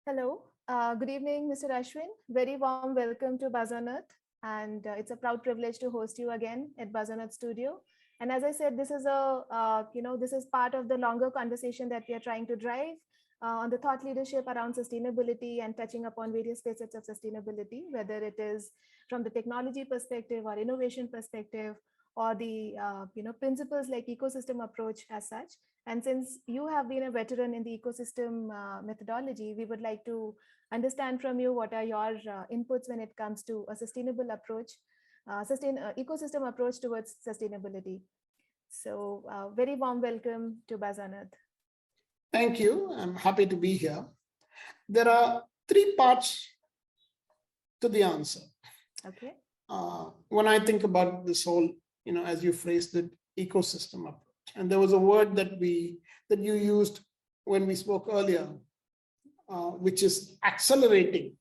Hello. Good evening, Mr. Ashwin. Very warm welcome to Buzz on Earth. And it's a proud privilege to host you again at Buzz on Earth Studio. And as I said, this is this is part of the longer conversation that we are trying to drive on the thought leadership around sustainability and touching upon various facets of sustainability, whether it is from the technology perspective or innovation perspective, or the principles like ecosystem approach as such. And since you have been a veteran in the ecosystem methodology, we would like to understand from you what are your inputs when it comes to a sustainable approach, ecosystem approach towards sustainability. So very warm welcome to Buzz on Earth. Thank you. I'm happy to be here. There are three parts to the answer. Okay. When I think about this whole, as you phrased it, ecosystem approach, and there was a word that you used when we spoke earlier, which is accelerating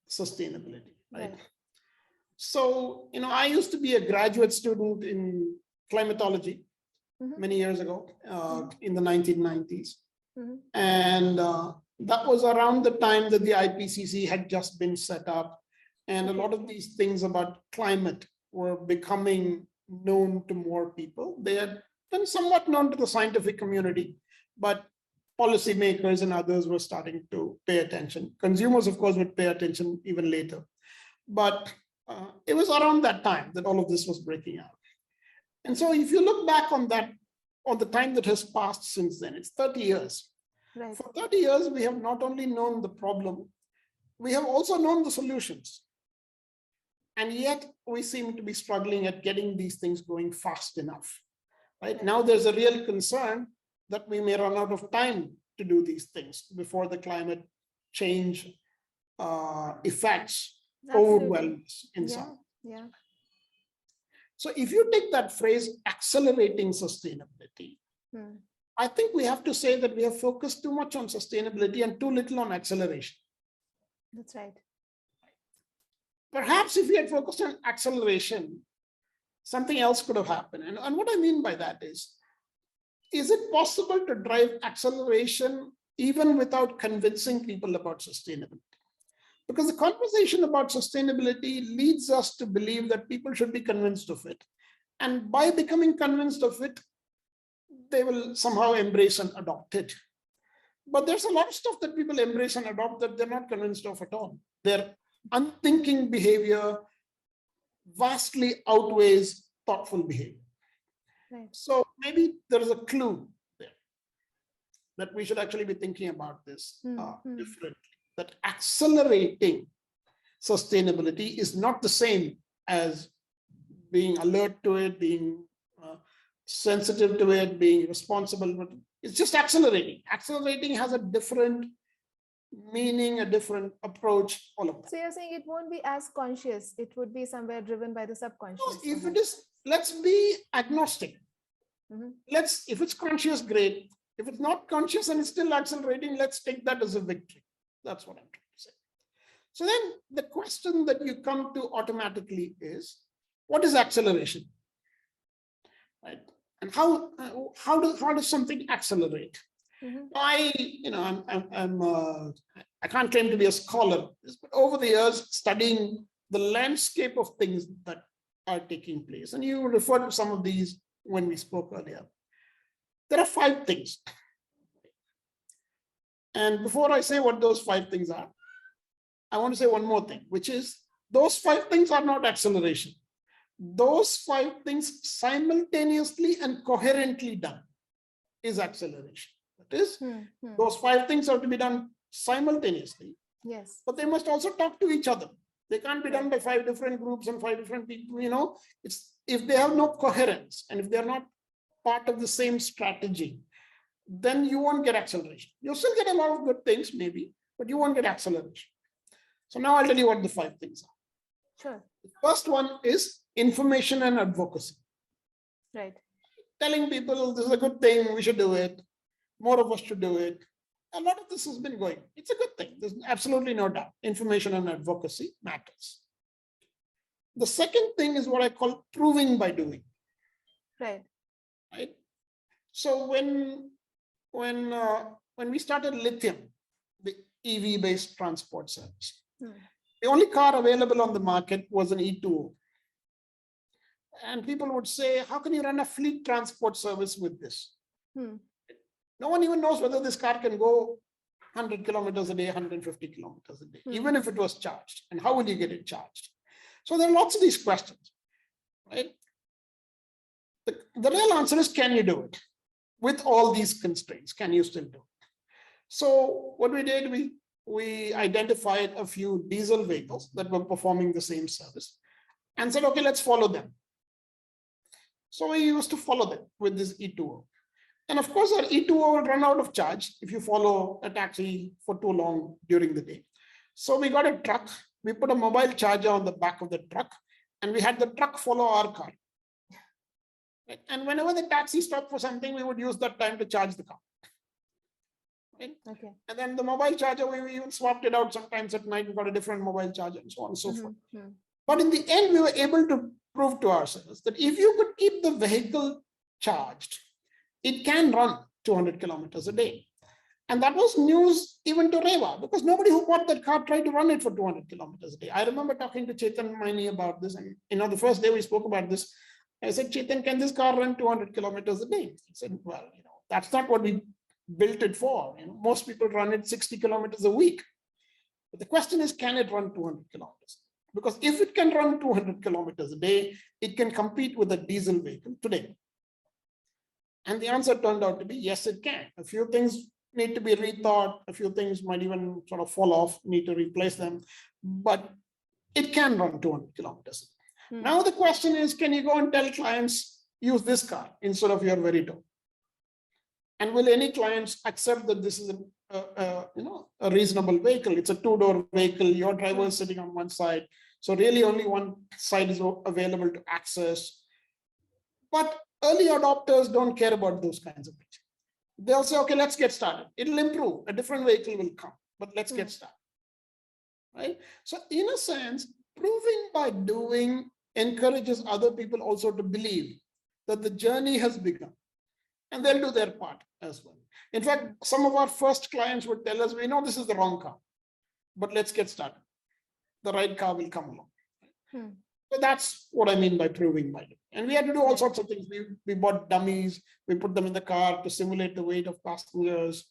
sustainability, right? So, I used to be a graduate student in climatology many years ago, in the 1990s. And that was around the time that the IPCC had just been set up. And a lot of these things about climate were becoming known to more people. They had been somewhat known to the scientific community, but policymakers and others were starting to pay attention. Consumers, of course, would pay attention even later. But it was around that time that all of this was breaking out. And so if you look back on that, on the time that has passed since then, it's 30 years. Right. For 30 years, we have not only known the problem, we have also known the solutions. And yet we seem to be struggling at getting these things going fast enough. Right now, there's a real concern that we may run out of time to do these things before the climate change effects overwhelm us in some. Yeah. So if you take that phrase, accelerating sustainability, I think we have to say that we have focused too much on sustainability and too little on acceleration. That's right. Perhaps if we had focused on acceleration, something else could have happened. And what I mean by that is it possible to drive acceleration even without convincing people about sustainability? Because the conversation about sustainability leads us to believe that people should be convinced of it. And by becoming convinced of it, they will somehow embrace and adopt it. But there's a lot of stuff that people embrace and adopt that they're not convinced of at all. Their unthinking behavior vastly outweighs thoughtful behavior. Right. So maybe there is a clue there that we should actually be thinking about this differently. That accelerating sustainability is not the same as being alert to it, being sensitive to it, being responsible, but it's just accelerating. Accelerating has a different meaning, a different approach, all of that. So you're saying it won't be as conscious, it would be somewhere driven by the subconscious. So if it is, let's be agnostic. If it's conscious, great. If it's not conscious and it's still accelerating, let's take that as a victory. That's what I'm trying to say. So then the question that you come to automatically is, what is acceleration? Right? And how does something accelerate? I can't claim to be a scholar, but over the years, studying the landscape of things that are taking place, and you referred to some of these when we spoke earlier. There are 5 things. And before I say what those 5 things are, I want to say one more thing, which is those 5 things are not acceleration. Those 5 things simultaneously and coherently done is acceleration. That is, those 5 things have to be done simultaneously. Yes. But they must also talk to each other. They can't be done by 5 different groups and 5 different people. It's if they have no coherence and if they're not part of the same strategy, then you won't get acceleration. You'll still get a lot of good things, maybe, but you won't get acceleration. So now I'll tell you what the 5 things are. Sure. The first one is information and advocacy. Right. Telling people this is a good thing, we should do it. More of us should do it. A lot of this has been going. It's a good thing. There's absolutely no doubt. Information and advocacy matters. The second thing is what I call proving by doing. Right. Right. So when we started lithium, EV-based transport service. Hmm. The only car available on the market was an E2O. And people would say, how can you run a fleet transport service with this? Hmm. No one even knows whether this car can go 100 kilometers a day, 150 kilometers a day, even if it was charged. And how will you get it charged? So there are lots of these questions, right? The real answer is, can you do it? With all these constraints, can you still do it? So what we did, we identified a few diesel vehicles that were performing the same service and said, okay, let's follow them. So we used to follow them with this E2O. And of course, our E2O will run out of charge if you follow a taxi for too long during the day. So we got a truck, we put a mobile charger on the back of the truck, and we had the truck follow our car. Right? And whenever the taxi stopped for something, we would use that time to charge the car. Right? Okay. And then the mobile charger, we even swapped it out sometimes at night, we got a different mobile charger and so on and so forth. But in the end, we were able to prove to ourselves that if you could keep the vehicle charged, it can run 200 kilometers a day. And that was news even to Reva, because nobody who bought that car tried to run it for 200 kilometers a day. I remember talking to Chetan Maini about this. And the first day we spoke about this, I said, Chetan, can this car run 200 kilometers a day? He said, well, that's not what we built it for. Most people run it 60 kilometers a week. But the question is, can it run 200 kilometers? Because if it can run 200 kilometers a day, it can compete with a diesel vehicle today. And the answer turned out to be, yes, it can. A few things need to be rethought. A few things might even sort of fall off, need to replace them. But it can run 200 kilometers. Now the question is, can you go and tell clients, use this car instead of your Verito? And will any clients accept that this is a reasonable vehicle? It's a two-door vehicle. Your driver is sitting on one side. So really only one side is available to access. But early adopters don't care about those kinds of things. They'll say, okay, let's get started. It'll improve. A different vehicle will come, but let's get started. Right? So in a sense, proving by doing encourages other people also to believe that the journey has begun. And they'll do their part as well. In fact, some of our first clients would tell us, we know this is the wrong car, but let's get started. The right car will come along. So that's what I mean by proving by doing. And we had to do all sorts of things. We bought dummies, we put them in the car to simulate the weight of passengers.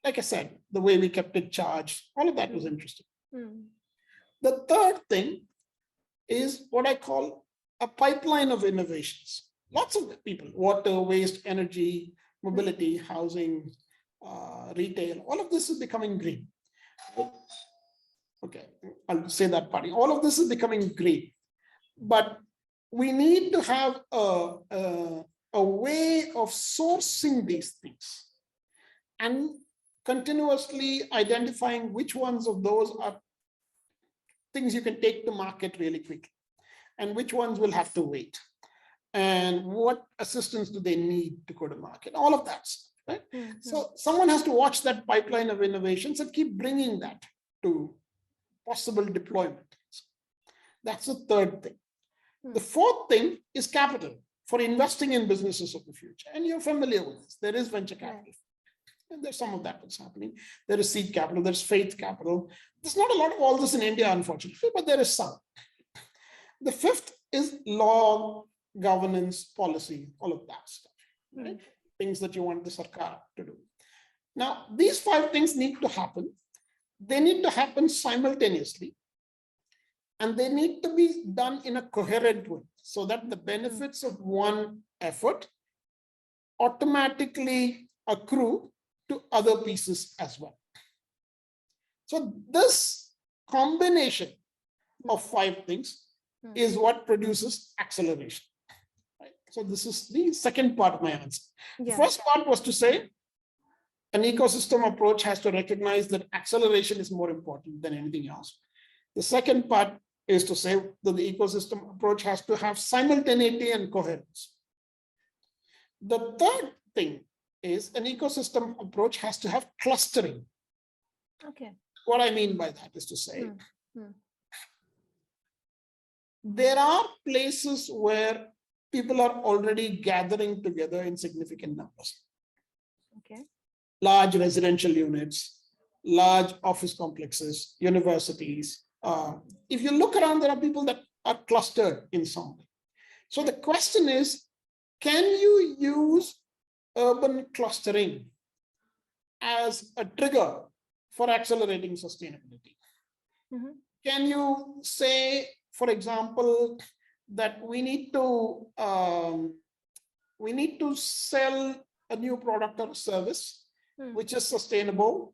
Like I said, the way we kept it charged, all of that was interesting. The third thing is what I call a pipeline of innovations. Lots of people, water, waste, energy, mobility, housing, retail, all of this is becoming green. Okay, I'll say that part. All of this is becoming green, but we need to have a way of sourcing these things and continuously identifying which ones of those are things you can take to market really quickly and which ones will have to wait. And what assistance do they need to go to market? All of that stuff, right? So someone has to watch that pipeline of innovations and keep bringing that to possible deployment. That's the third thing. The fourth thing is capital for investing in businesses of the future. And you're familiar with this. There is venture capital. And there's some of that that's happening. There is seed capital, there's faith capital. There's not a lot of all this in India, unfortunately, but there is some. The fifth is law, governance, policy, all of that stuff, right? Things that you want the Sarkar to do. Now, these 5 things need to happen. They need to happen simultaneously. And they need to be done in a coherent way so that the benefits of one effort automatically accrue to other pieces as well. So this combination of 5 things is what produces acceleration. Right? So this is the second part of my answer. The first part was to say an ecosystem approach has to recognize that acceleration is more important than anything else. The second part is to say that the ecosystem approach has to have simultaneity and coherence. The third thing is an ecosystem approach has to have clustering. Okay. What I mean by that is to say, there are places where people are already gathering together in significant numbers. Okay. Large residential units, large office complexes, universities. If you look around, there are people that are clustered in some way. So the question is, can you use urban clustering as a trigger for accelerating sustainability? Can you say, for example, that we need to sell a new product or service which is sustainable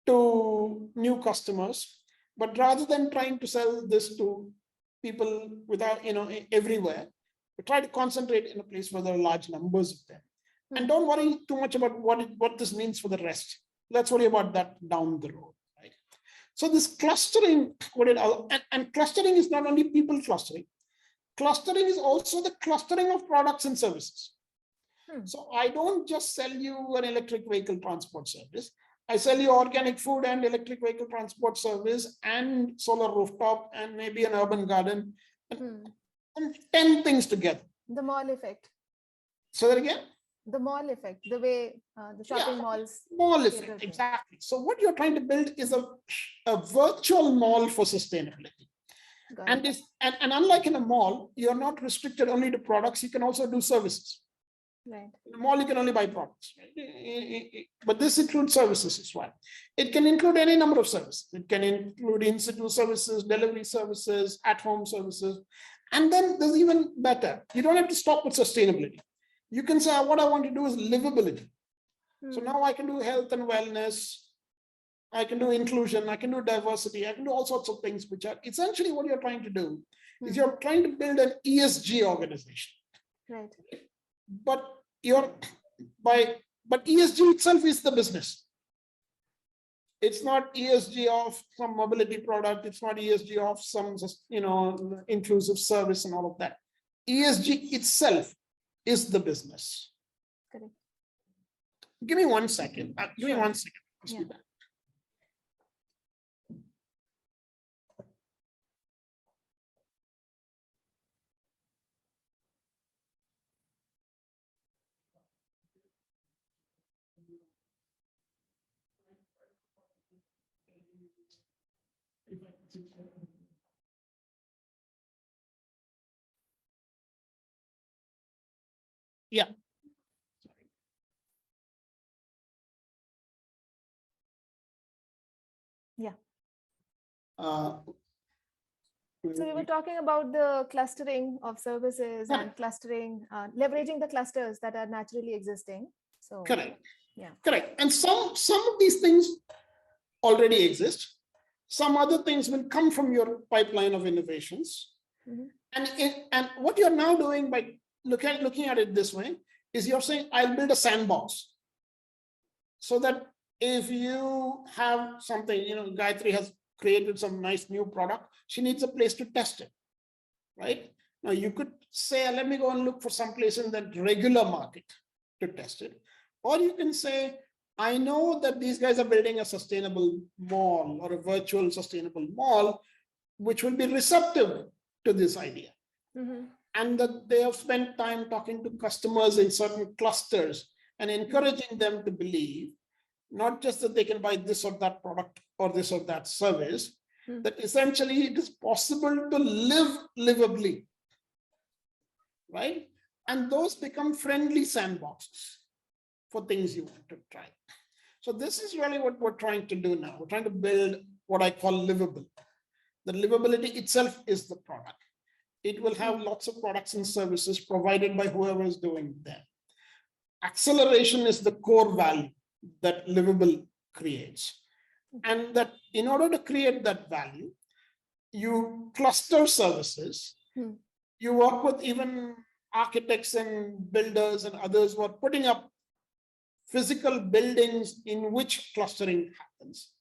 to new customers, but rather than trying to sell this to people without, everywhere, we try to concentrate in a place where there are large numbers of them. And don't worry too much about what this means for the rest. Let's worry about that down the road, right? So this clustering, and clustering is not only people clustering. Clustering is also the clustering of products and services. So I don't just sell you an electric vehicle transport service. I sell you organic food and electric vehicle transport service and solar rooftop and maybe an urban garden and 10 things together. The mall effect. So that again? The mall effect, the way the shopping malls. Mall effect, exactly. So what you're trying to build is a virtual mall for sustainability. And unlike in a mall, you're not restricted only to products, you can also do services. Right. In a mall, you can only buy products, right? But this includes services as well. It can include any number of services. It can include in-situ services, delivery services, at-home services. And then there's even better. You don't have to stop with sustainability. You can say, what I want to do is livability. So now I can do health and wellness. I can do inclusion. I can do diversity. I can do all sorts of things, which are essentially what you're trying to do is you're trying to build an ESG organization. Right. But ESG itself is the business. It's not ESG of some mobility product. It's not ESG of some, inclusive service and all of that. ESG itself is the business. Correct. Give me 1 second. Give me 1 second. Yeah. Yeah. Yeah. So we were talking about the clustering of services and clustering, leveraging the clusters that are naturally existing. So correct. Yeah. Correct. And some of these things already exist. Some other things will come from your pipeline of innovations. And what you're now doing by looking at it this way is you're saying, I'll build a sandbox. So that if you have something, Gayatri has created some nice new product, she needs a place to test it, right? Now you could say, let me go and look for some place in that regular market to test it. Or you can say, I know that these guys are building a sustainable mall or a virtual sustainable mall, which will be receptive to this idea. And that they have spent time talking to customers in certain clusters and encouraging them to believe, not just that they can buy this or that product or this or that service, that essentially it is possible to live livably, right? And those become friendly sandboxes for things you want to try. So this is really what we're trying to do now. We're trying to build what I call livable. The livability itself is the product. It will have lots of products and services provided by whoever is doing them. Acceleration is the core value that livable creates. And that in order to create that value, you cluster services, you work with even architects and builders and others who are putting up physical buildings in which clustering happens.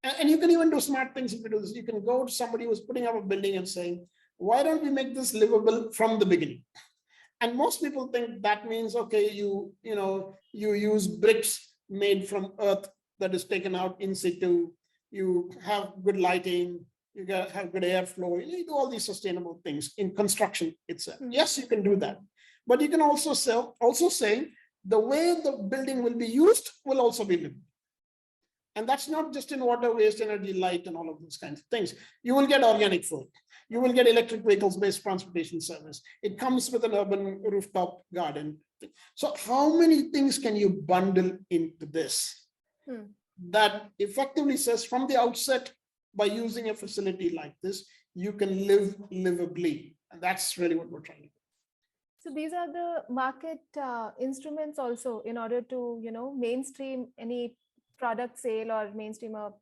And you can even do smart things if you do this. You can go to somebody who's putting up a building and saying, why don't we make this livable from the beginning? And most people think that means, okay, you use bricks made from earth that is taken out in situ, you have good lighting, you have good airflow, you do all these sustainable things in construction itself. Yes, you can do that. But you can also say the way the building will be used will also be livable. And that's not just in water, waste, energy, light, and all of those kinds of things. You will get organic food. You will get electric vehicles-based transportation service. It comes with an urban rooftop garden. So how many things can you bundle into this? That effectively says from the outset, by using a facility like this, you can live livably. And that's really what we're trying to do. So these are the market instruments also in order to, mainstream any product sale or mainstream or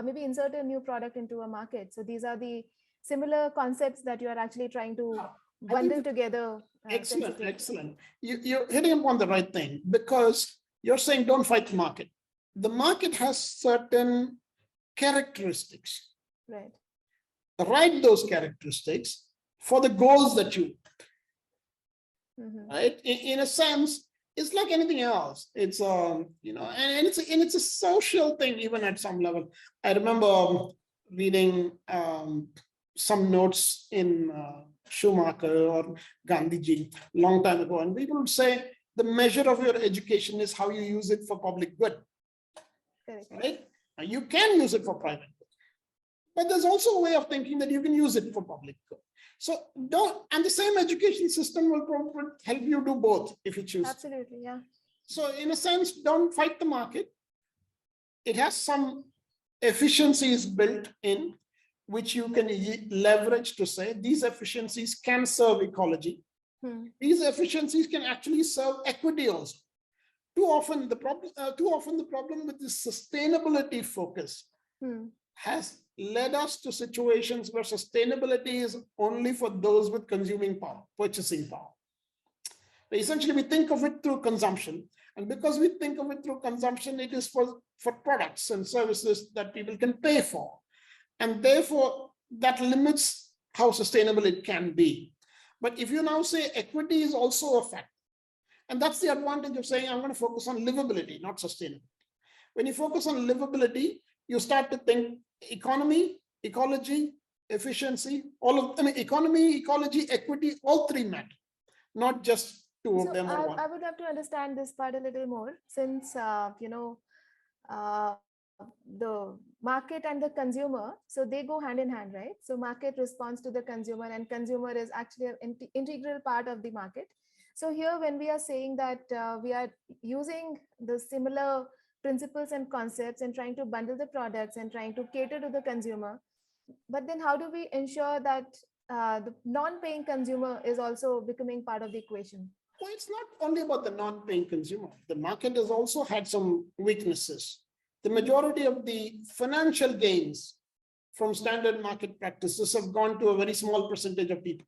maybe insert a new product into a market. So these are the similar concepts that you are actually trying to bundle together. Excellent, excellent. You're hitting upon the right thing, because you're saying don't fight the market. The market has certain characteristics. Right. Write those characteristics for the goals that you want. Right? In a sense, it's like anything else. It's and it's a social thing, even at some level. I remember reading some notes in Schumacher or Gandhiji long time ago, and people would say the measure of your education is how you use it for public good. Right? Now, you can use it for private good, but there's also a way of thinking that you can use it for public good. So and the same education system will probably help you do both if you choose. Absolutely, yeah. So in a sense, don't fight the market. It has some efficiencies built in, which you can leverage to say these efficiencies can serve ecology. These efficiencies can actually serve equity also. Too often the problem with this sustainability focus has led us to situations where sustainability is only for those with consuming power, purchasing power. Essentially, we think of it through consumption. And because we think of it through consumption, it is for products and services that people can pay for. And therefore, that limits how sustainable it can be. But if you now say equity is also a factor, and that's the advantage of saying I'm going to focus on livability, not sustainability. When you focus on livability, you start to think economy, ecology, efficiency, economy, ecology, equity, all three matter, not just two of them or one. I would love to understand this part a little more, since the market and the consumer, so they go hand in hand, right? So market responds to the consumer, and consumer is actually an integral part of the market. So here, when we are saying that we are using the similar principles and concepts and trying to bundle the products and trying to cater to the consumer, but then how do we ensure that the non-paying consumer is also becoming part of the equation? Well, it's not only about the non-paying consumer. The market has also had some weaknesses. The majority of the financial gains from standard market practices have gone to a very small percentage of people.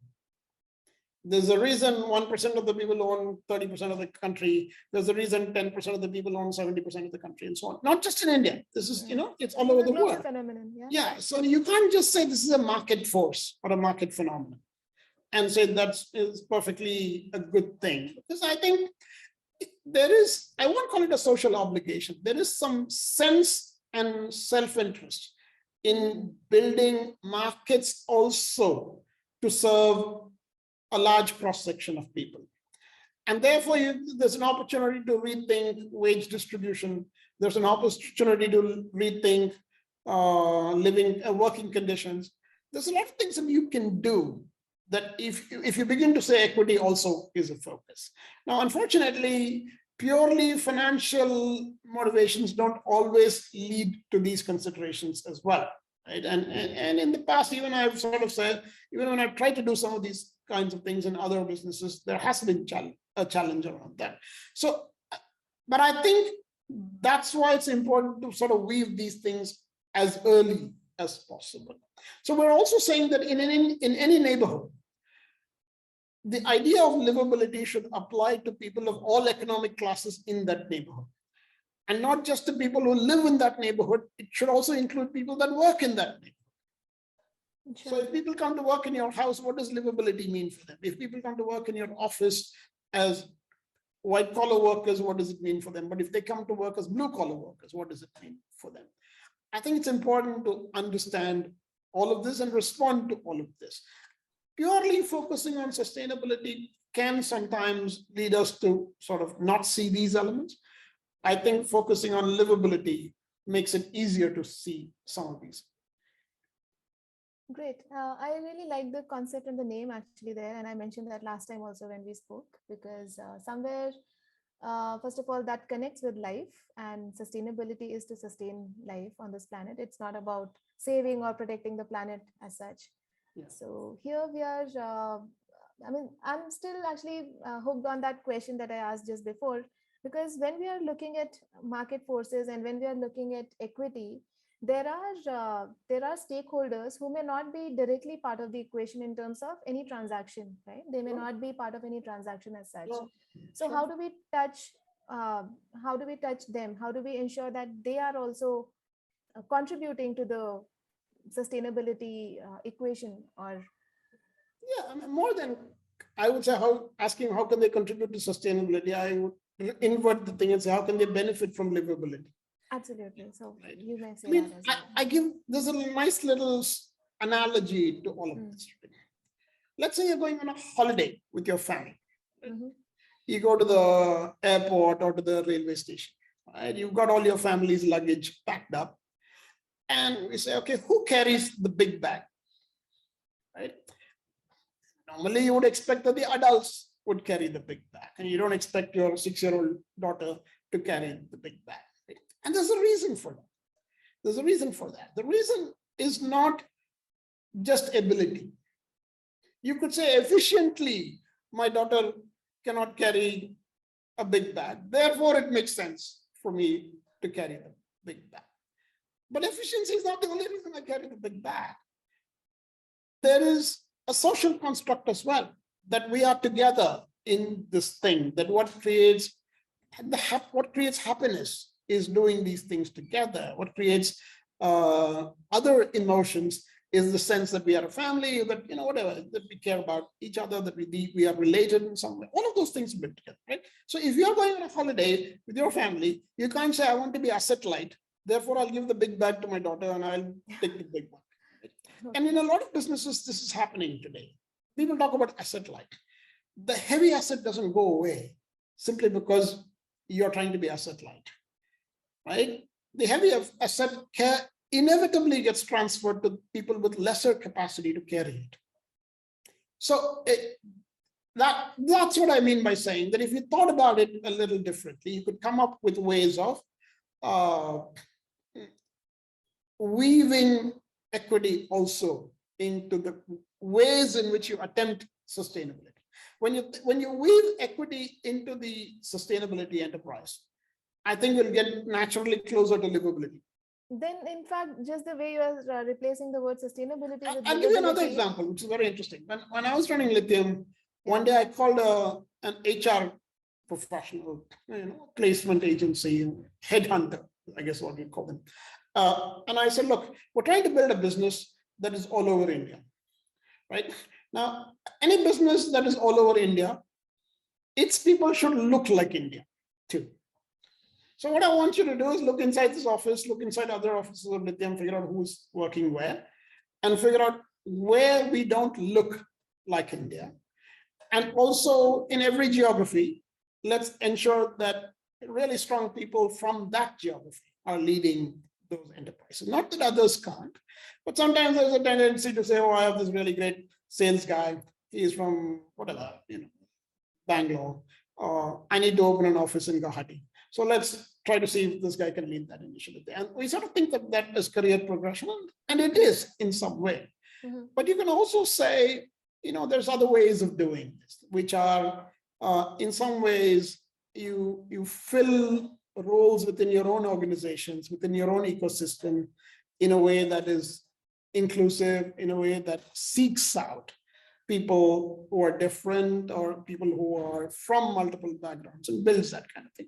There's a reason 1% of the people own 30% of the country. There's a reason 10% of the people own 70% of the country, and so on. Not just in India. This is, it's all over the world. Phenomenon, yeah. So you can't just say this is a market force or a market phenomenon and say that is perfectly a good thing. Because I think I won't call it a social obligation. There is some sense and self-interest in building markets also to serve a large cross-section of people. And therefore, there's an opportunity to rethink wage distribution. There's an opportunity to rethink working conditions. There's a lot of things that you can do that if you begin to say equity also is a focus. Now, unfortunately, purely financial motivations don't always lead to these considerations as well. Right? And in the past, even I've sort of said, even when I've tried to do some of these kinds of things in other businesses, there has been a challenge around that. So, but I think that's why it's important to sort of weave these things as early as possible. So we're also saying that in any neighborhood, the idea of livability should apply to people of all economic classes in that neighborhood. And not just the people who live in that neighborhood, it should also include people that work in that neighborhood. Sure. So if people come to work in your house, what does livability mean for them? If people come to work in your office as white collar workers, what does it mean for them? But if they come to work as blue collar workers, what does it mean for them? I think it's important to understand all of this and respond to all of this. Purely focusing on sustainability can sometimes lead us to sort of not see these elements. I think focusing on livability makes it easier to see some of these. Great. I really like the concept and the name actually there. And I mentioned that last time also when we spoke, because somewhere, first of all, that connects with life, and sustainability is to sustain life on this planet. It's not about saving or protecting the planet as such. Yeah. So here we are, I mean, I'm still actually hooked on that question that I asked just before, because when we are looking at market forces and when we are looking at equity, there are stakeholders who may not be directly part of the equation in terms of any transaction, right? They may Sure. not be part of any transaction as such. Sure. So Sure. how do we touch them? How do we ensure that they are also contributing to the sustainability equation? Or Yeah, I mean, more than, I would say, asking how can they contribute to sustainability, I would invert the thing and say how can they benefit from livability. absolutely. So Right. you may say I mean, that as well. I give, there's a nice little analogy to all of this. Let's say you're going on a holiday with your family. Mhm. You go to the airport or to the railway station, right? You've got all your family's luggage packed up. And we say, okay, who carries the big bag? Right? Normally, you would expect that the adults would carry the big bag, and you don't expect your 6-year-old daughter to carry the big bag. Right? And there's a reason for that. There's a reason for that. The reason is not just ability. You could say efficiently, my daughter cannot carry a big bag. Therefore, it makes sense for me to carry the big bag. But efficiency is not the only reason I carry the big bag. There is a social construct as well, that we are together in this thing, that what creates happiness is doing these things together. What creates other emotions is the sense that we are a family, that, you know, whatever, that we care about each other, that we are related in some way. All of those things are together, right? So if you're going on a holiday with your family, you can't say, I want to be asset light, therefore I'll give the big bag to my daughter and I'll take the big one. Right? And in a lot of businesses, this is happening today. People talk about asset light. The heavy asset doesn't go away simply because you're trying to be asset light, right? The heavy asset inevitably gets transferred to people with lesser capacity to carry it. So that's what I mean by saying that if you thought about it a little differently, you could come up with ways of weaving equity also into the ways in which you attempt sustainability. When you weave equity into the sustainability enterprise, I think you'll get naturally closer to livability. Then, in fact, just the way you are replacing the word sustainability with I'll give you another livability. example, which is very interesting. When I was running Lithium, one day I called an HR professional, placement agency, headhunter, I guess what you call them. And I said, look, we're trying to build a business that is all over India, right? Now, any business that is all over India, its people should look like India too. So what I want you to do is look inside this office, look inside other offices of Lithium, figure out who's working where, and figure out where we don't look like India. And also in every geography, let's ensure that really strong people from that geography are leading those enterprises. Not that others can't, but sometimes there's a tendency to say, oh, I have this really great sales guy. He's from whatever, Bangalore, or I need to open an office in Guwahati. So let's try to see if this guy can lead that initiative. And we sort of think that that is career progression, and it is in some way. Mm-hmm. But you can also say, there's other ways of doing this, which are in some ways you fill roles within your own organizations, within your own ecosystem, in a way that is inclusive, in a way that seeks out people who are different or people who are from multiple backgrounds and builds that kind of thing.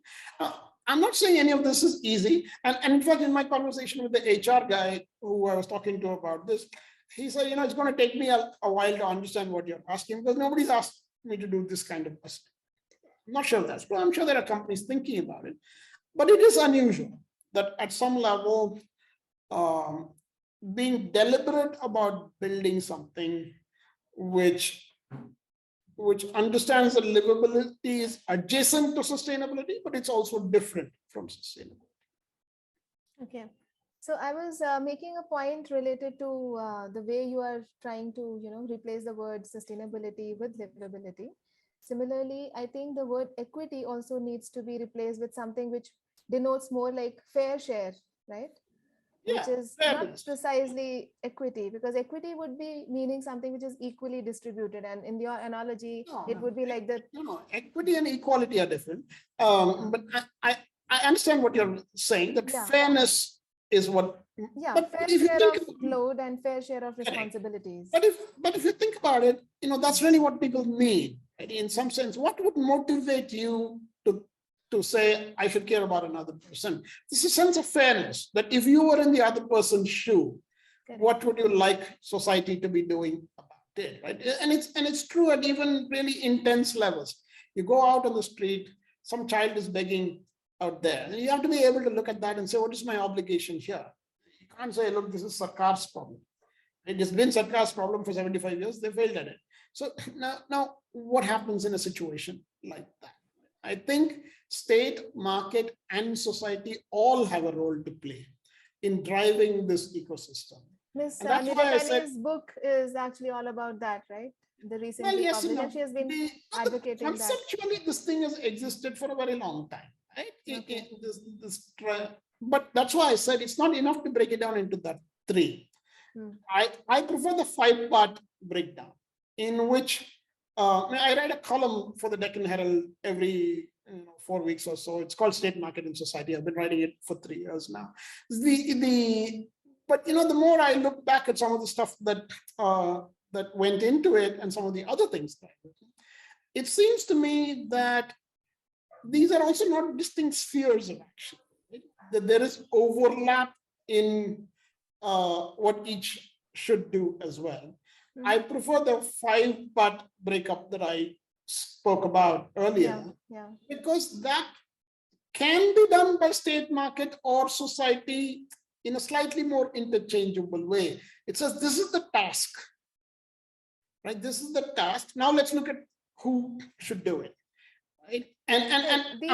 I'm not saying any of this is easy. And in fact, in my conversation with the HR guy who I was talking to about this, he said, it's going to take me a while to understand what you're asking because nobody's asked me to do this kind of stuff. I'm not sure that's, but I'm sure there are companies thinking about it. But it is unusual that at some level, being deliberate about building something which understands that livability is adjacent to sustainability, but it's also different from sustainability. Okay. So I was making a point related to the way you are trying to, replace the word sustainability with livability. Similarly, I think the word equity also needs to be replaced with something which denotes more like fair share, right? Which Yeah, is not fairness. precisely equity, because equity would be meaning something which is equally distributed. And in your analogy, No, it no, would be like the, no. Equity and equality are different. But I understand what you're saying, that yeah, fairness is what, yeah, but fair if you share think of about it, load and fair share of correct. responsibilities. But if you think about it, that's really what people mean. Right? In some sense, what would motivate you to say I should care about another person? This is a sense of fairness, that if you were in the other person's shoe, Correct. what would you like society to be doing about it, right? And it's true at even really intense levels. You go out on the street, some child is begging out there, and you have to be able to look at that and say, what is my obligation here? You can't say, look, this is Sarkar's problem. It has been Sarkar's problem for 75 years. They failed at it. So now what happens in a situation like that? I think state, market, and society all have a role to play in driving this ecosystem. Miss And that's why I said, Nirupani's book is actually all about that, right? The well, recently yes and published, and no. she has been advocating that. Conceptually, this thing has existed for a very long time, right? Okay. But that's why I said it's not enough to break it down into that three. I prefer the 5-part breakdown, in which I write a column for the Deccan Herald every 4 weeks or so. It's called State, Market, and Society. I've been writing it for 3 years now. But the more I look back at some of the stuff that went into it and some of the other things, it seems to me that these are also not distinct spheres of action. Right? That there is overlap in what each should do as well. I prefer the 5-part breakup that I spoke about earlier, because that can be done by state, market, or society in a slightly more interchangeable way. It says this is the task, right? This is the task. Now let's look at who should do it, right? And these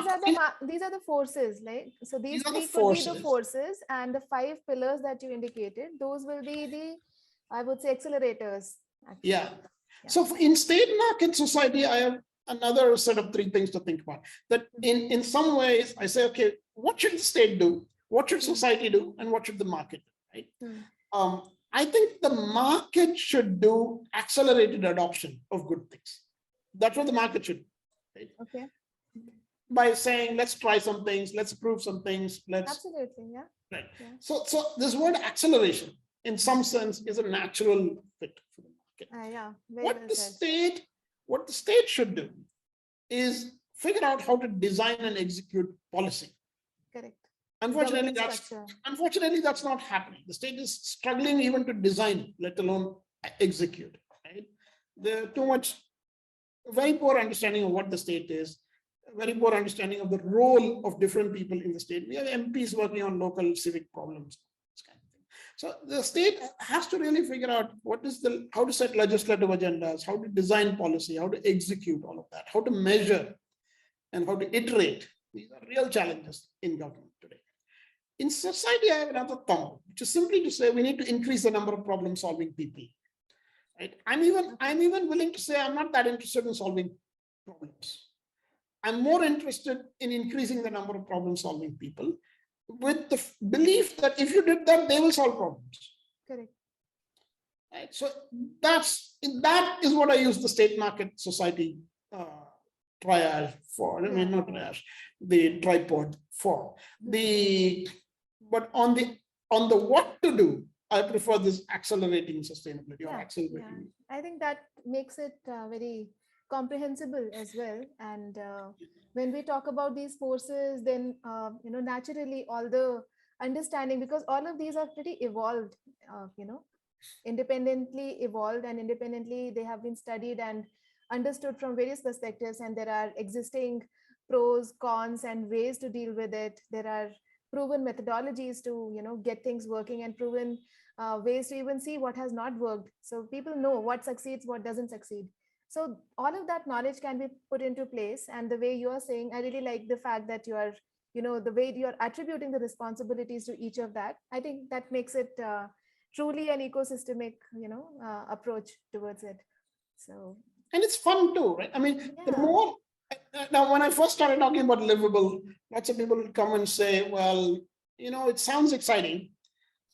are the forces, like, so these are the three could be the forces. forces, and the 5 pillars that you indicated, those will be the, I would say, accelerators. Actually. Yeah. So in state, market, society, I have another set of 3 things to think about. That in some ways, I say, okay, what should the state do? What should society do? And what should the market do? Right? I think the market should do accelerated adoption of good things. That's what the market should do. Right? Okay. By saying, let's try some things, let's prove some things. Absolutely, yeah. Right. Yeah. So this word acceleration, in some sense, is a natural fit for the market. Yeah. What the state should do is figure out how to design and execute policy. Correct. Unfortunately, that's not happening. The state is struggling even to design, let alone execute. Right? There's very poor understanding of what the state is, very poor understanding of the role of different people in the state. We have MPs working on local civic problems. So the state has to really figure out how to set legislative agendas, how to design policy, how to execute all of that, how to measure, and how to iterate. These are real challenges in government today. In society, I have another thought, which is simply to say we need to increase the number of problem-solving people. Right? I'm even willing to say I'm not that interested in solving problems. I'm more interested in increasing the number of problem-solving people, with the belief that if you did that, they will solve problems. Correct. Right? So that is what I use the state, market, society triage for. I mean, not triage, the tripod for. But on the what to do, I prefer this accelerating sustainability or accelerating. I think that makes it very comprehensible as well. And when we talk about these forces, then naturally all the understanding, because all of these are pretty evolved, independently evolved, and independently they have been studied and understood from various perspectives, and there are existing pros, cons, and ways to deal with it. There are proven methodologies to get things working, and proven ways to even see what has not worked, so people know what succeeds, what doesn't succeed. So all of that knowledge can be put into place. And the way you are saying, I really like the fact that you are the way you're attributing the responsibilities to each of that, I think that makes it truly an ecosystemic, approach towards it. So, and it's fun too, right? I mean, the yeah. more, now when I first started talking about livable, lots of people would come and say, well, it sounds exciting,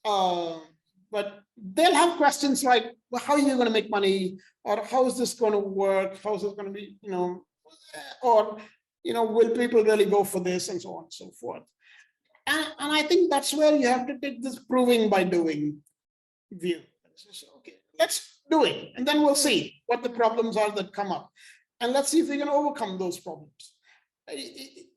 but they'll have questions like, well, how are you going to make money? Or how is this going to work? How is this going to be, or, will people really go for this, and so on and so forth. And I think that's where you have to take this proving by doing view. Okay, let's do it, and then we'll see what the problems are that come up, and let's see if we can overcome those problems.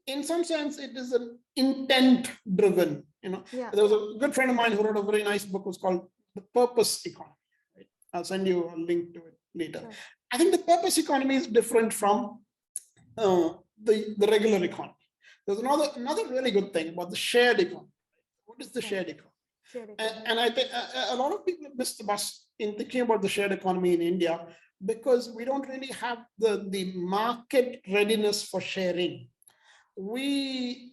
In some sense, it is an intent-driven. Yeah. There was a good friend of mine who wrote a very nice book. It was called The Purpose Economy. Right? I'll send you a link to it later. Sure. I think the purpose economy is different from the regular economy. There's another really good thing about the shared economy. What is the shared economy? And I think a lot of people miss the bus in thinking about the shared economy in India, because we don't really have the market readiness for sharing. The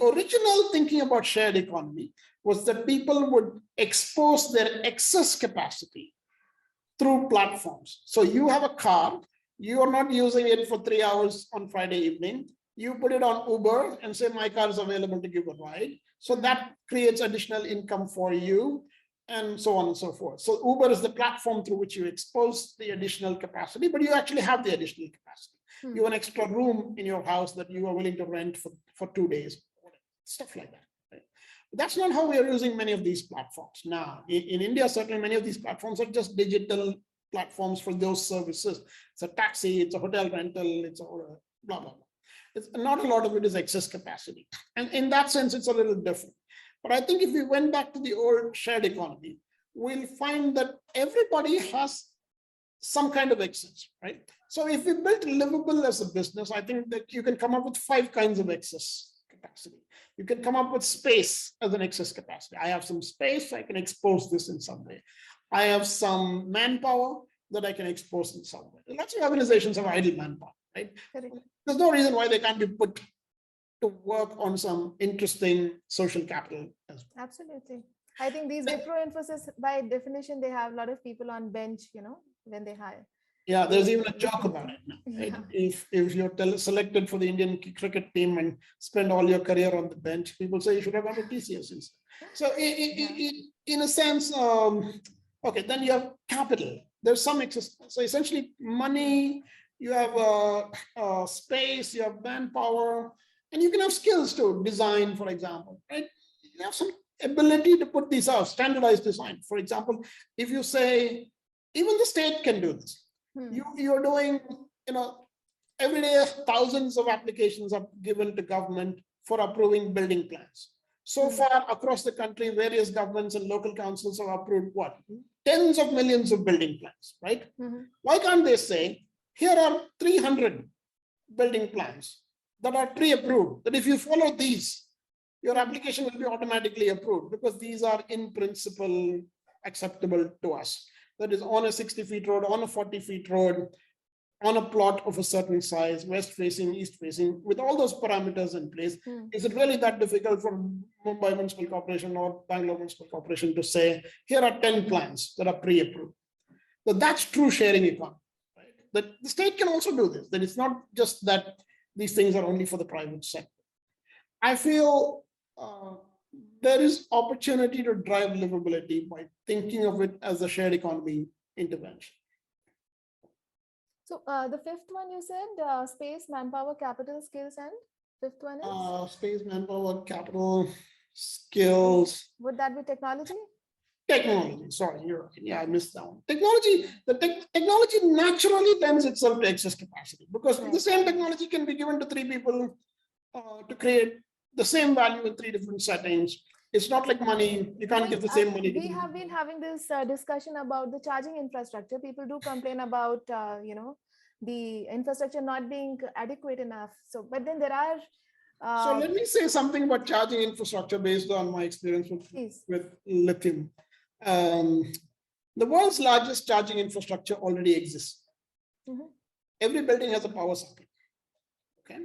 original thinking about shared economy was that people would expose their excess capacity through platforms. So you have a car, you are not using it for 3 hours on Friday evening. You put it on Uber and say, my car is available to give a ride. So that creates additional income for you, and so on and so forth. So Uber is the platform through which you expose the additional capacity, but you actually have the additional capacity. You have an extra room in your house that you are willing to rent for 2 days, stuff like that. Right? That's not how we are using many of these platforms now. In India, certainly many of these platforms are just digital platforms for those services. It's a taxi, it's a hotel rental, it's a blah, blah, blah. It's not a lot of it is excess capacity. And in that sense, it's a little different. But I think if we went back to the old shared economy, we'll find that everybody has some kind of excess, right? So if we built Livable as a business, I think that you can come up with 5 kinds of excess capacity. You can come up with space as an excess capacity. I have some space, I can expose this in some way. I have some manpower that I can expose in some way. Lots of organizations have idle manpower, right? There's no reason why they can't be put to work on some interesting social capital as well. Absolutely. I think these Wipro Infosys, by definition, they have a lot of people on bench, when they hire. Yeah, there's even a joke about it now. Right? Yeah. If you're selected for the Indian cricket team and spend all your career on the bench, people say you should have gone to TCS instead. So in a sense, okay, then you have capital. There's some excess. So essentially money, you have space, you have manpower, and you can have skills to design, for example, right? You have some ability to put these out, standardized design. For example, if you say, even the state can do this. You're doing, every day thousands of applications are given to government for approving building plans. So far across the country, various governments and local councils have approved what? Tens of millions of building plans, right? Why can't they say, here are 300 building plans that are pre-approved, that if you follow these, your application will be automatically approved, because these are in principle acceptable to us. That is on a 60 feet road, on a 40 feet road, on a plot of a certain size, west facing, east facing, with all those parameters in place. Is it really that difficult for Mumbai Municipal Corporation or Bangalore Municipal Corporation to say, here are 10 plans that are pre-approved? So that's true sharing economy. Right? That the state can also do this, that it's not just that these things are only for the private sector. I feel there is opportunity to drive livability by thinking of it as a shared economy intervention. So the fifth one you said, space, manpower, capital, skills, and fifth one is? Space, manpower, capital, skills. Would that be technology? Technology, sorry, you're right. Yeah, I missed that one. Technology, technology naturally lends itself to excess capacity, because the same technology can be given to 3 people to create the same value in 3 different settings. It's not like money. You can't give the same money. We have been having this discussion about the charging infrastructure. People do complain about, the infrastructure not being adequate enough. So, but then there are. So let me say something about charging infrastructure based on my experience with lithium. The world's largest charging infrastructure already exists. Every building has a power socket. Okay.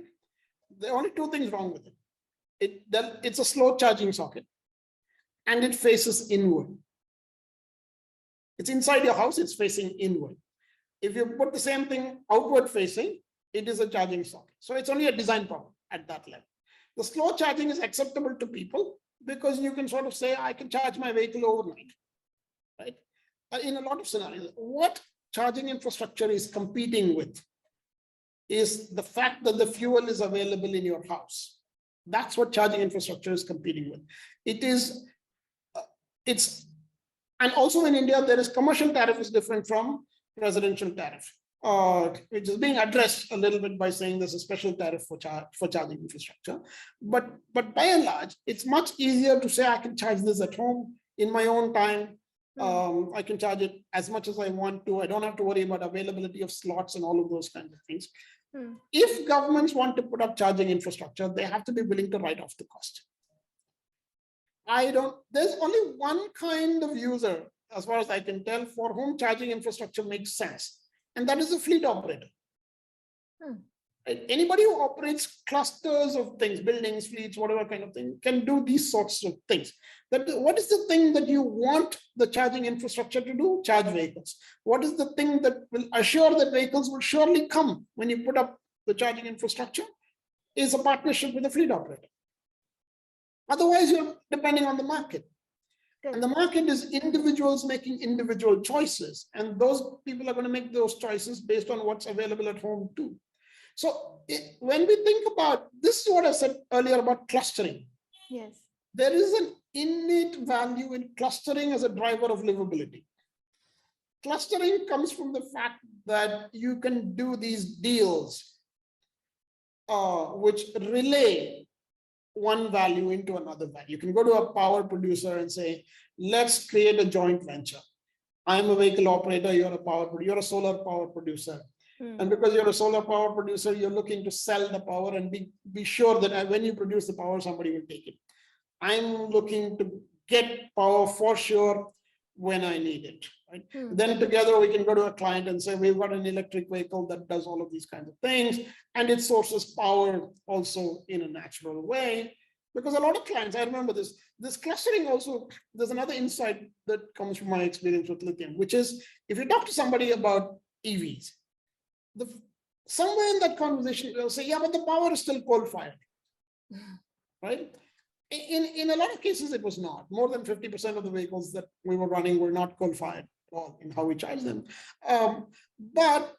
There are only 2 things wrong with it. it's a slow charging socket and it faces inward. It's inside your house, it's facing inward. If you put the same thing outward facing, it is a charging socket. So it's only a design problem at that level. The slow charging is acceptable to people because you can sort of say, I can charge my vehicle overnight, right? In a lot of scenarios, what charging infrastructure is competing with is the fact that the fuel is available in your house. That's what charging infrastructure is competing with. And also in India, there is commercial tariff is different from residential tariff, which is being addressed a little bit by saying there's a special tariff for charging infrastructure. But by and large, it's much easier to say I can charge this at home in my own time. I can charge it as much as I want to. I don't have to worry about availability of slots and all of those kinds of things. If governments want to put up charging infrastructure, they have to be willing to write off the cost. There's only one kind of user, as far as I can tell, for whom charging infrastructure makes sense, and that is a fleet operator. Anybody who operates clusters of things, buildings, fleets, whatever kind of thing, can do these sorts of things. What is the thing that you want the charging infrastructure to do? Charge vehicles. What is the thing that will assure that vehicles will surely come when you put up the charging infrastructure? Is a partnership with a fleet operator. Otherwise, you're depending on the market. And the market is individuals making individual choices. And those people are going to make those choices based on what's available at home too. So when we think about, this is what I said earlier about clustering. Yes. There is an innate value in clustering as a driver of livability. Clustering comes from the fact that you can do these deals which relay one value into another value. You can go to a power producer and say, let's create a joint venture. I'm a vehicle operator, you're a solar power producer. And because you're a solar power producer, you're looking to sell the power and be sure that when you produce the power, somebody will take it. I'm looking to get power for sure when I need it. Right? Then together we can go to a client and say, we've got an electric vehicle that does all of these kinds of things, and it sources power also in a natural way. Because a lot of clients, I remember this clustering also, there's another insight that comes from my experience with lithium, which is if you talk to somebody about EVs, somewhere in that conversation, they'll say, yeah, but the power is still coal-fired, right? In a lot of cases, it was not. More than 50% of the vehicles that we were running were not coal-fired at all in how we charge them. But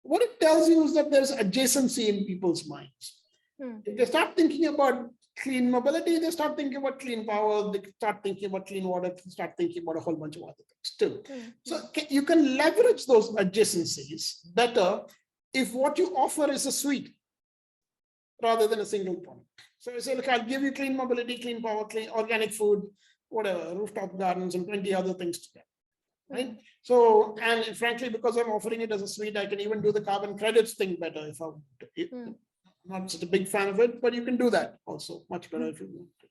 what it tells you is that there's adjacency in people's minds. If they start thinking about clean mobility, they start thinking about clean power, they start thinking about clean water, they start thinking about a whole bunch of other things too. So you can leverage those adjacencies better if what you offer is a suite rather than a single product. So you say, look, I'll give you clean mobility, clean power, clean organic food, whatever, rooftop gardens and 20 other things together. Right? So, and frankly, because I'm offering it as a suite, I can even do the carbon credits thing better if I want to. Not such a big fan of it, but you can do that also much better if you want to.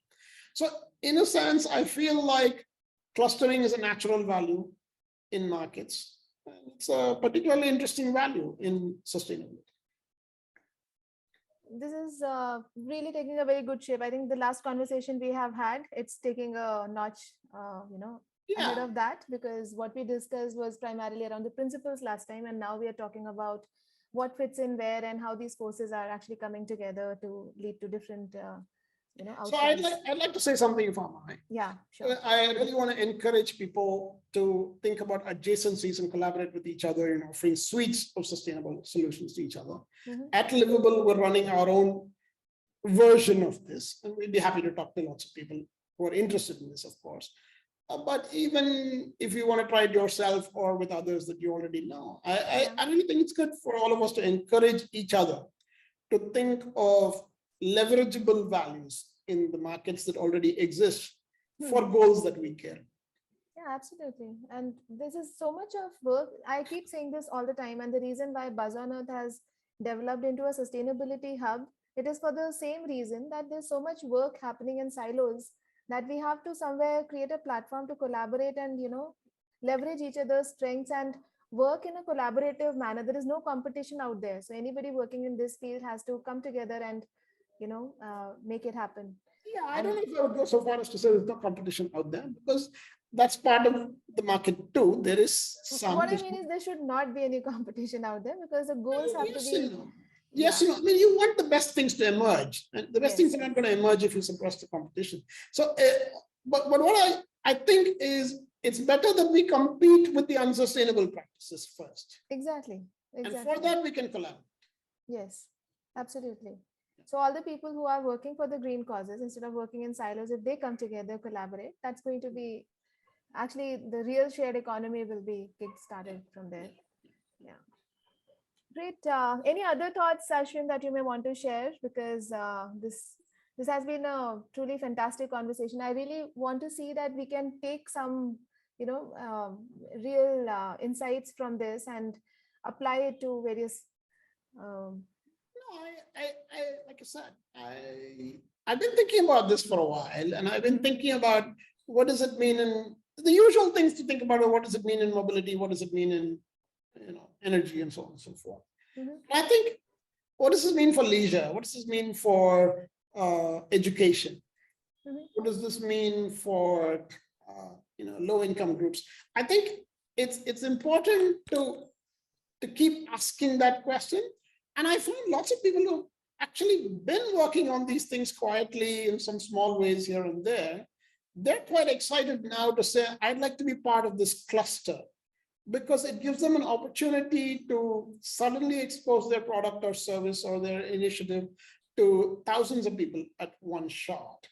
So in a sense, I feel like clustering is a natural value in markets. It's a particularly interesting value in sustainability. This is really taking a very good shape. I think the last conversation we have had, it's taking a notch, ahead of that, because what we discussed was primarily around the principles last time, and now we are talking about what fits in where and how these forces are actually coming together to lead to different, outcomes. So I'd like to say something, if I might. Yeah, sure. I really want to encourage people to think about adjacencies and collaborate with each other in offering suites of sustainable solutions to each other. At Livable, we're running our own version of this, and we'd be happy to talk to lots of people who are interested in this, of course. But even if you want to try it yourself or with others that you already know, I really think it's good for all of us to encourage each other to think of leverageable values in the markets that already exist for goals that we care. Yeah, absolutely. And this is so much of work. I keep saying this all the time. And the reason why Buzz on Earth has developed into a sustainability hub, it is for the same reason that there's so much work happening in silos that we have to somewhere create a platform to collaborate and, leverage each other's strengths and work in a collaborative manner. There is no competition out there. So anybody working in this field has to come together and make it happen. Yeah, I don't know if I would go so far as to say there's no competition out there, because that's part of the market too. There is some. What I mean is there should not be any competition out there, because the goals have to Yes be. and no. Yes, Yeah. I mean, you want the best things to emerge, and the best Yes, things are not going to emerge if you suppress the competition. So, but what I think is it's better that we compete with the unsustainable practices first, Exactly. and Exactly. for that we can collaborate. Yes, absolutely. So all the people who are working for the green causes, instead of working in silos, if they come together, collaborate, that's going to be actually the real shared economy will be kick-started from there. Yeah. Great. Any other thoughts, Ashwin, that you may want to share? Because this has been a truly fantastic conversation. I really want to see that we can take some, real insights from this and apply it to various. No, like I said, I've been thinking about this for a while, and I've been thinking about what does it mean in the usual things to think about. What does it mean in mobility? What does it mean in energy and so on and so forth. Mhm. And I think, what does this mean for leisure? What does this mean for education? Mhm. What does this mean for low income groups? I think it's important to keep asking that question. And I find lots of people who actually been working on these things quietly in some small ways here and there. They're quite excited now to say, I'd like to be part of this cluster, because it gives them an opportunity to suddenly expose their product or service or their initiative to thousands of people at one shot.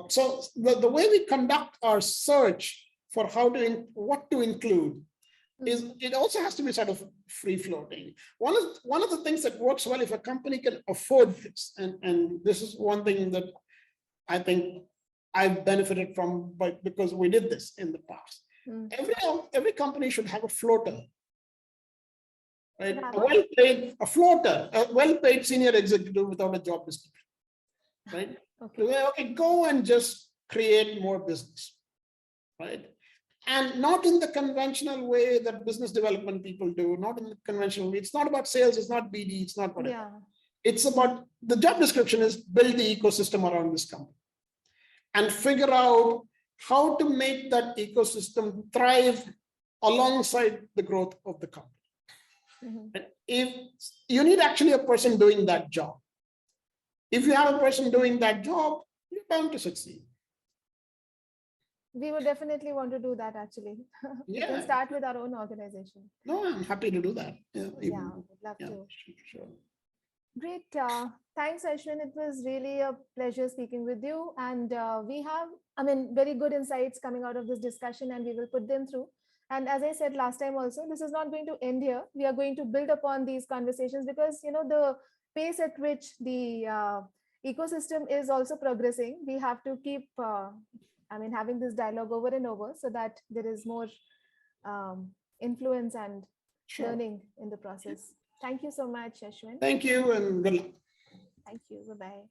So the way we conduct our search for what to include is it also has to be sort of free floating. One of the things that works well if a company can afford this, and this is one thing that I think I've benefited from, because we did this in the past. Every company should have a floater, right? A floater, a well-paid senior executive without a job description, right? Okay, go and just create more business, right? And not in the conventional way that business development people do, not in the conventional way. It's not about sales, it's not BD, it's not whatever. Yeah. It's about, the job description is build the ecosystem around this company and figure out how to make that ecosystem thrive alongside the growth of the company. If you need actually a person doing that job, if you have a person doing that job, you're bound to succeed. We would definitely want to do that, actually. We can start with our own organization. No, I'm happy to do that. Yeah, would love to. Sure. Great. Thanks, Ashwin. It was really a pleasure speaking with you. And we have, very good insights coming out of this discussion, and we will put them through. And as I said last time also, this is not going to end here. We are going to build upon these conversations, because, the pace at which the ecosystem is also progressing, we have to keep, having this dialogue over and over, so that there is more influence and learning in the process. Thank you so much, Ashwin. Thank you, and good luck. Thank you. Bye-bye.